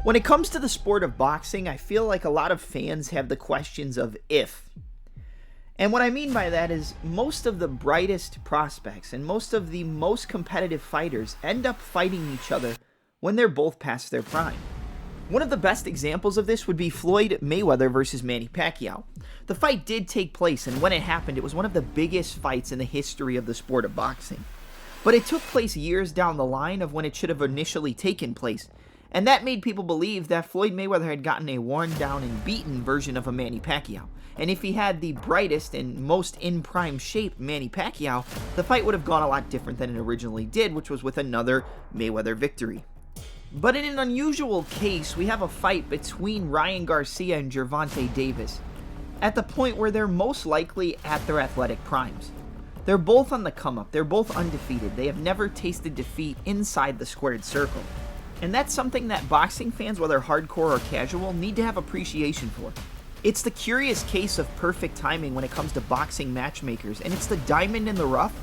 When it comes to the sport of boxing, I feel like a lot of fans have the questions of if. And what I mean by that is most of the brightest prospects and most of the most competitive fighters end up fighting each other when they're both past their prime. One of the best examples of this would be Floyd Mayweather versus Manny Pacquiao. The fight did take place, and when it happened, it was one of the biggest fights in the history of the sport of boxing. But it took place years down the line of when it should have initially taken place, and that made people believe that Floyd Mayweather had gotten a worn down and beaten version of a Manny Pacquiao. And if he had the brightest and most in prime shape Manny Pacquiao, the fight would have gone a lot different than it originally did, which was with another Mayweather victory. But in an unusual case, we have a fight between Ryan Garcia and Gervonta Davis at the point where they're most likely at their athletic primes. They're both on the come up, they're both undefeated, they have never tasted defeat inside the squared circle. And that's something that boxing fans, whether hardcore or casual, need to have appreciation for. It's the curious case of perfect timing when it comes to boxing matchmakers, and it's the diamond in the rough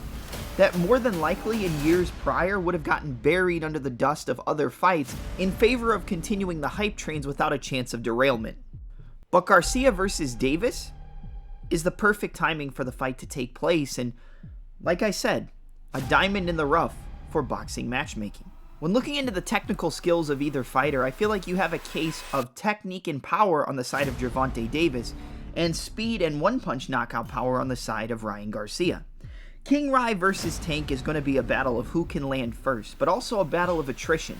that more than likely in years prior would have gotten buried under the dust of other fights in favor of continuing the hype trains without a chance of derailment. But Garcia versus Davis is the perfect timing for the fight to take place, and like I said, a diamond in the rough for boxing matchmaking. When looking into the technical skills of either fighter, I feel like you have a case of technique and power on the side of Gervonta Davis, and speed and one-punch knockout power on the side of Ryan Garcia. King Rye versus Tank is going to be a battle of who can land first, but also a battle of attrition.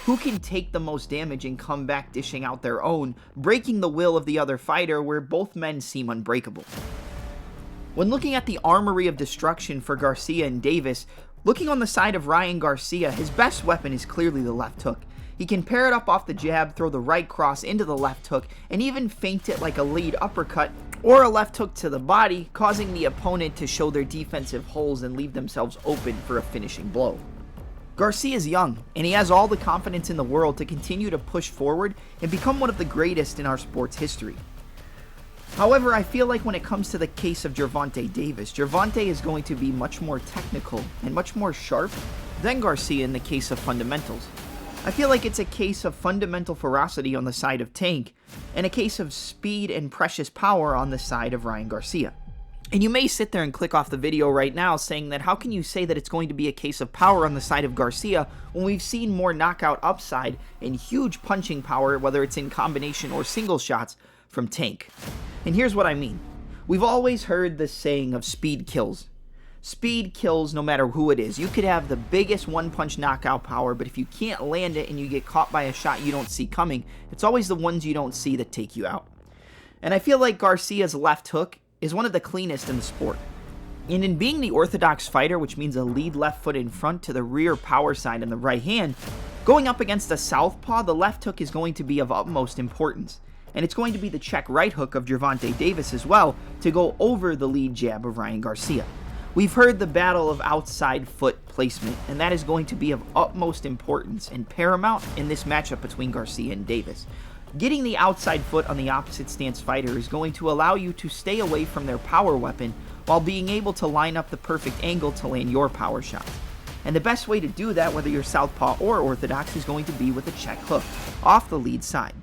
Who can take the most damage and come back dishing out their own, breaking the will of the other fighter where both men seem unbreakable. When looking at the Armory of Destruction for Garcia and Davis, looking on the side of Ryan Garcia, his best weapon is clearly the left hook. He can pair it up off the jab, throw the right cross into the left hook, and even feint it like a lead uppercut or a left hook to the body, causing the opponent to show their defensive holes and leave themselves open for a finishing blow. Garcia is young, and he has all the confidence in the world to continue to push forward and become one of the greatest in our sport's history. However, I feel like when it comes to the case of Gervonta Davis, Gervonta is going to be much more technical and much more sharp than Garcia in the case of fundamentals. I feel like it's a case of fundamental ferocity on the side of Tank, and a case of speed and precious power on the side of Ryan Garcia. And you may sit there and click off the video right now saying that how can you say that it's going to be a case of power on the side of Garcia when we've seen more knockout upside and huge punching power, whether it's in combination or single shots, from Tank. And here's what I mean. We've always heard the saying of speed kills. Speed kills no matter who it is. You could have the biggest one-punch knockout power, but if you can't land it and you get caught by a shot you don't see coming, it's always the ones you don't see that take you out. And I feel like Garcia's left hook is one of the cleanest in the sport. And in being the orthodox fighter, which means a lead left foot in front to the rear power side in the right hand, going up against a southpaw, the left hook is going to be of utmost importance. And it's going to be the check right hook of Gervonta Davis as well to go over the lead jab of Ryan Garcia. We've heard the battle of outside foot placement, and that is going to be of utmost importance and paramount in this matchup between Garcia and Davis. Getting the outside foot on the opposite stance fighter is going to allow you to stay away from their power weapon while being able to line up the perfect angle to land your power shots. And the best way to do that, whether you're southpaw or orthodox, is going to be with a check hook off the lead side.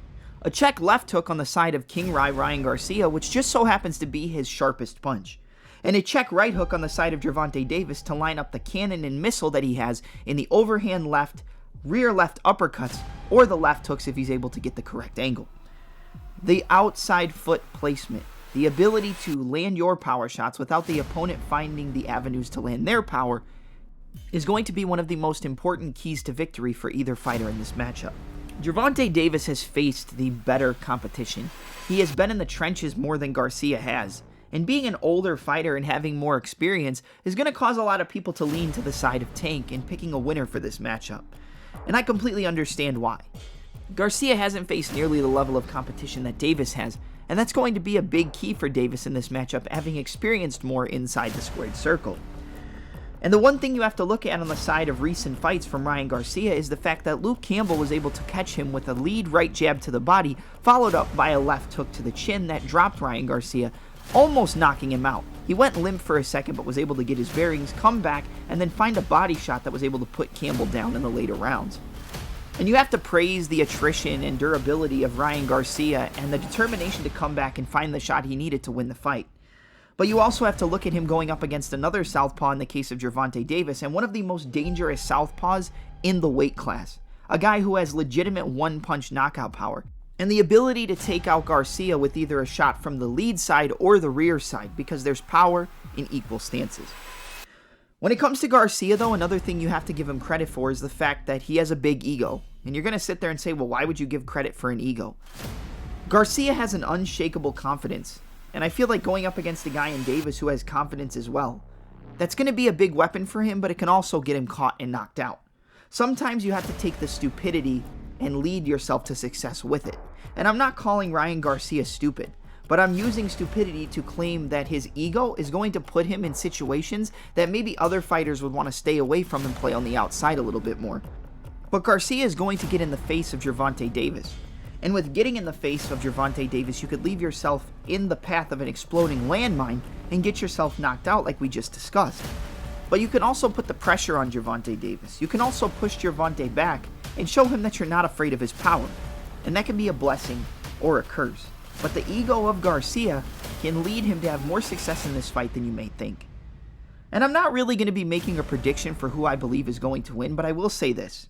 A check left hook on the side of King Rye Ryan Garcia, which just so happens to be his sharpest punch. And a check right hook on the side of Gervonta Davis to line up the cannon and missile that he has in the overhand left, rear left uppercuts, or the left hooks if he's able to get the correct angle. The outside foot placement, the ability to land your power shots without the opponent finding the avenues to land their power, is going to be one of the most important keys to victory for either fighter in this matchup. Gervonta Davis has faced the better competition. He has been in the trenches more than Garcia has. And being an older fighter and having more experience is going to cause a lot of people to lean to the side of Tank in picking a winner for this matchup. And I completely understand why. Garcia hasn't faced nearly the level of competition that Davis has, and that's going to be a big key for Davis in this matchup, having experienced more inside the squared circle. And the one thing you have to look at on the side of recent fights from Ryan Garcia is the fact that Luke Campbell was able to catch him with a lead right jab to the body, followed up by a left hook to the chin that dropped Ryan Garcia, almost knocking him out. He went limp for a second but was able to get his bearings, come back, and then find a body shot that was able to put Campbell down in the later rounds. And you have to praise the attrition and durability of Ryan Garcia and the determination to come back and find the shot he needed to win the fight. But you also have to look at him going up against another southpaw in the case of Gervonta Davis, and one of the most dangerous southpaws in the weight class. A guy who has legitimate one-punch knockout power, and the ability to take out Garcia with either a shot from the lead side or the rear side, because there's power in equal stances. When it comes to Garcia, though, another thing you have to give him credit for is the fact that he has a big ego. And you're going to sit there and say, well, why would you give credit for an ego? Garcia has an unshakable confidence. And I feel like going up against a guy in Davis who has confidence as well, that's going to be a big weapon for him, but it can also get him caught and knocked out. Sometimes you have to take the stupidity and lead yourself to success with it. And I'm not calling Ryan Garcia stupid, but I'm using stupidity to claim that his ego is going to put him in situations that maybe other fighters would want to stay away from and play on the outside a little bit more. But Garcia is going to get in the face of Gervonta Davis. And with getting in the face of Gervonta Davis, you could leave yourself in the path of an exploding landmine and get yourself knocked out like we just discussed. But you can also put the pressure on Gervonta Davis. You can also push Gervonta back and show him that you're not afraid of his power. And that can be a blessing or a curse. But the ego of Garcia can lead him to have more success in this fight than you may think. And I'm not really going to be making a prediction for who I believe is going to win, but I will say this.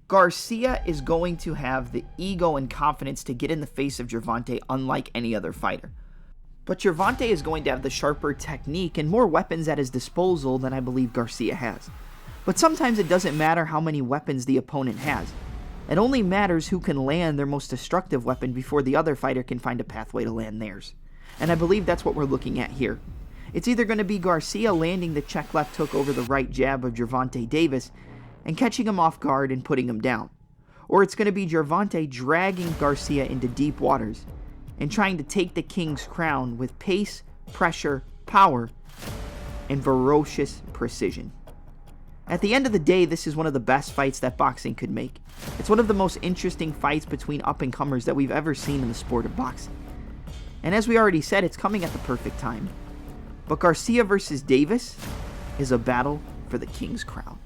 Garcia is going to have the ego and confidence to get in the face of Gervonta unlike any other fighter. But Gervonta is going to have the sharper technique and more weapons at his disposal than I believe Garcia has. But sometimes it doesn't matter how many weapons the opponent has. It only matters who can land their most destructive weapon before the other fighter can find a pathway to land theirs. And I believe that's what we're looking at here. It's either going to be Garcia landing the check left hook over the right jab of Gervonta Davis and catching him off guard and putting him down. Or it's going to be Gervonta dragging Garcia into deep waters and trying to take the king's crown with pace, pressure, power, and ferocious precision. At the end of the day, this is one of the best fights that boxing could make. It's one of the most interesting fights between up-and-comers that we've ever seen in the sport of boxing. And as we already said, it's coming at the perfect time. But Garcia versus Davis is a battle for the king's crown.